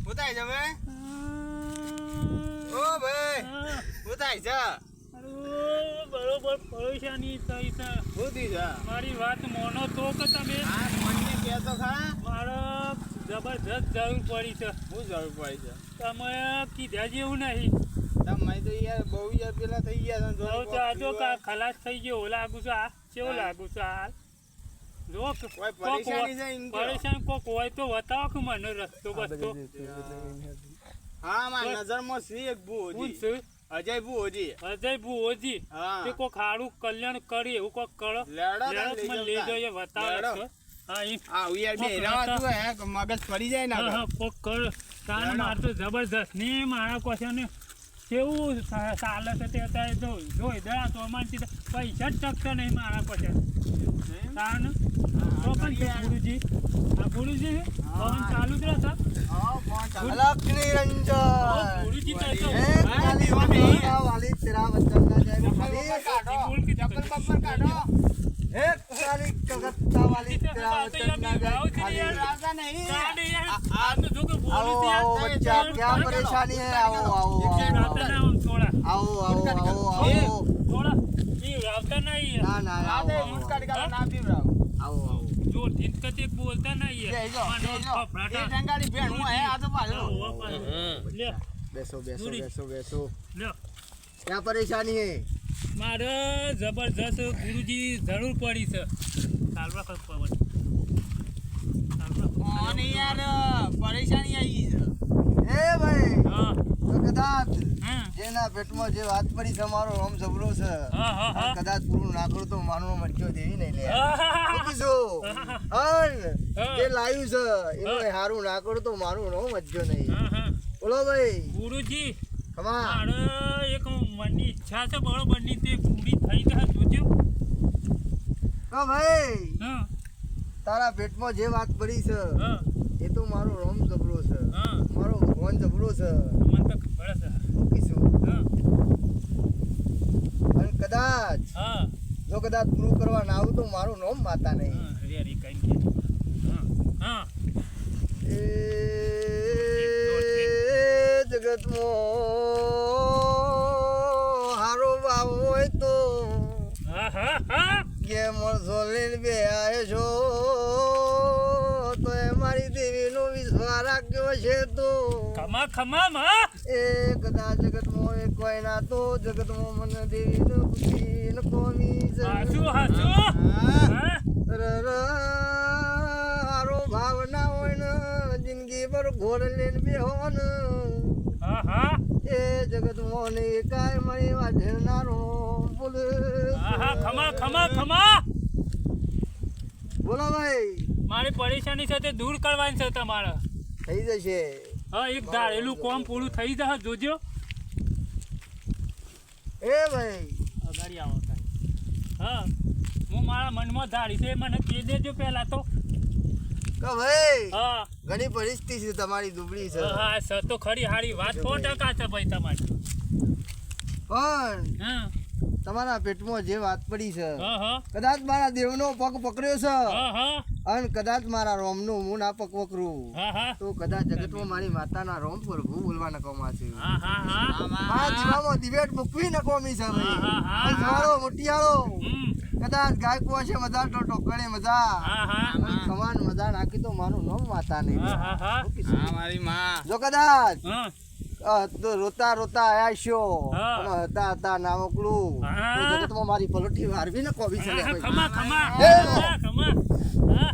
ઉતાઈ છે ભાઈ. ઓ ભાઈ ઉતાઈ છે. બરોબર પરેશાની થઈ છે. ઉતી છે. મારી વાત મોનો તો કે તમે હા મને કહેતો ખરા. મારે જબરજસ્ત જરૂર પડી છે. હું જરૂર પડી છે. તમે કીધા જેવું નહીં. તમે તો યાર બહુ યાર પેલા થઈ ગયા છે. બહુ ચાજો કા ખલાસ થઈ ગયો લાગુ છે. આ કેવું લાગુ છે હાલ? જો કોઈ પરેશાની છે ઇન પરેશાન કોક હોય તો બતાવો કે મને રસ્તો બસતો. હા મારી નજરમાં છે એક ભૂજી. અજય ભૂજી. અજય ભુવોજી હા તે કોક હારું કલ્યાણ કરી એવું કોક કરો. લેડો મને લઈ જઈએ બતાવો છો. હા ઈ આવ યાર બે રાત તું હે મગજ પડી જાય ને હા હા કોક કર કાન માર તો જબરદસ્ત ને મારા કોશાને કેવું ચાલે છે તે અત્યારે તો જોઈ દડા તો અમારથી પૈસા જ ટકતા નહીં મારા કોશા કાન તો પણ છે ગુરુજી. આ ગુરુજી ફોન ચાલુ જ રહેતા. હા ફોન ચાલે. अलग निरंजन ગુરુજી તો खाली वाली तेरा वचन ना जाए खाली બોલ કે ચપ્પલ બપ્પલ કાઢો. एक खाली कगत्ता वाली तेरा वचन ना जाए खाली રાજા નહીં. આ તો જો કે आओ બોલું आओ बच्चा क्या परेशानी है आओ आओ થોડા आओ आओ आओ आओ થોડા એ આવતા નહીં ना ना आओ રાતે ઊંટ કાઢી કાઢો ના પીવડાવ. आओ आओ જો ઢીંચકતે બોલતા નહીં એ જો એ ટંગાડી ભેણ હું હે આ તો પાછો. લે बैठो बैठो दूरी। बैठो बैठो લે क्या परेशानी है મારે જબરજસ્ત ગુરુજી જરૂર પડી છે. ચાલવા કર પવન અને યાર પરેશાની આવી છે. ए भाई હા तो कदाच હા જેના પેટમાં જે વાત પડી છે મારો રોમ જબરો છે હા હા હા કદાચ પૂરું ના કરું તો માનવો મરક્યો દેવી નહીં લે હા કીધું અન જે લાવ્યું છે એનું હારું ના કરું તો મારું નો મજ્જો નહીં હા બોલો ભાઈ ગુરુજી કમા મારે એક મનની ઈચ્છા છે બરોબરની તે પૂરી થઈ જાય જોજો. ઓ ભાઈ હા તારા પેટમાં જે વાત પડી છે હા એ તો મારો રોમ જબરો છે હા મારો ભગવાન જબરો છે મને તો ખબર છે. કીધું હા અને કદાચ હા જો કદાચ પૂરું કરવા ના આવું તો મારું નામ માતા નહીં હા હરી કઈ કે હા હા એ જગતમાં હારો ભાવ હોય તો હા હા હા કે મળશો લઈને બે આવે છો તો એ મારી દેવીનો વિશ્વાસ રાખ્યો છે તો ખમા ખમા માં એ કદાચ જગતમાં એ કોઈ ના તો જગતમાં મને દેવીનો બુદ્ધિ ન કોમી છે હાચું હાચું હા હારો ભાવ ના હોય ને જિંદગી પર ઘોડ લઈને બેહો ને હા હા એ જગતમાં ને કાંઈ મારી વાજનારો બોલ હા હા ખમા ખમા ખમા બોલો ભાઈ મારી પરેશાની સાથે દૂર કરવાની છે તમારે. થઈ જશે હા એક ધારેલું કોમ પૂરું થઈ જશે જોજો. એ ભાઈ અગાડી આવો હા હું મારા મનમાં ધારી છે મને કહી દેજો પહેલા તો. કે ભાઈ હા ઘણી પરિસ્થિતિ છે તમારી દુબળી છે હા સર તો ખરી હારી વાત 100% છે ભાઈ તમારી. પણ હા તમારા પેટમાં જે વાત પડી છે હા હા કદાચ મારા દેવનો પગ પકડ્યો છે હા હા અને કદાચ મારા રોમનું હું ના પગ પકડું હા હા તો કદાચ જગતમાં મારી માતાના રોમ પર હું બોલવા નકોમાં છે હા હા હા મારા દીવામાં દિવેટ મૂકવી નકોમી છે ભાઈ હા, હા, અને મારો મોટિયાળો હમ કદાચ ગાયકો છે મજા તો ટોકણે મજા હા હા અને સમાન મજા નાખી તો મારું નામ માતા નહીં હા હા હા હા મારી માં. જો કદાચ હા તો રોતા રોતા આયા છો હા. અને હતા હતા નામકડું હા. તો જગતમાં મારી પલટી વારવી ને કોબી છે લે હા, ભાઈ. ખમા ખમા એ. ખમા ખમા હા